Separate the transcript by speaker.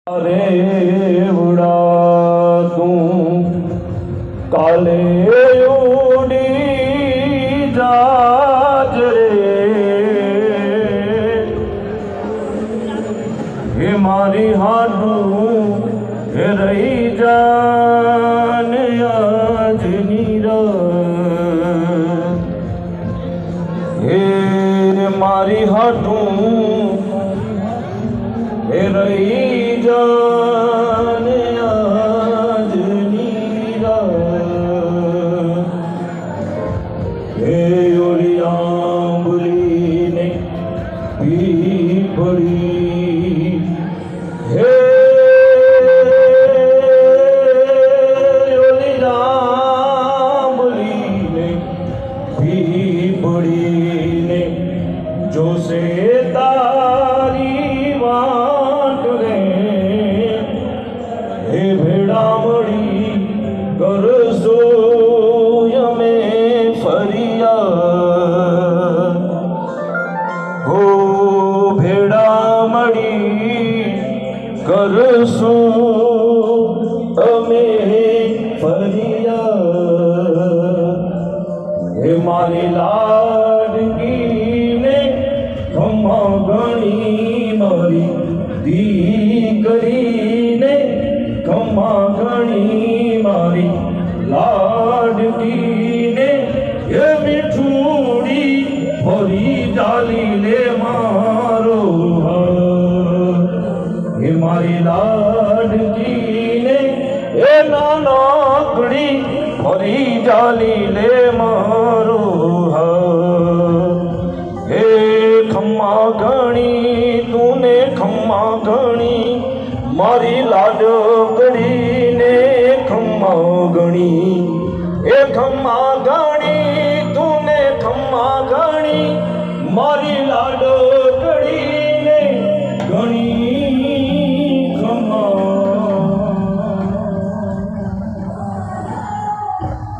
Speaker 1: रे उड़ा तू काले उड़ी जाज रे मारी हाडू हे रही जान आज नीरा हे मारी हाडू हे रही जान आज नीरा हे ओली आंबली ने पी पड़ी हे ओली आंबली ने पी पड़ी ने जो से तारी भेड़ामड़ी करसो यमे फरिया हो भेड़ामड़ी करसो अमे फरिया हे मारी लाडकी ने खम्मा गणी मारी दीकरी ने खम्मा गणी मारी लाडकी ने ये मिठूड़ी भरी जाली ले मारो ये मारी लाडकी ने ये नानकड़ी भरी जाली ले मारो हे खम्मा गणी तूने खम्मा गणी मारी लाडकड़ी ने खम्मा गणी ए खम्मा गणी तूने खम्मा गणी मारी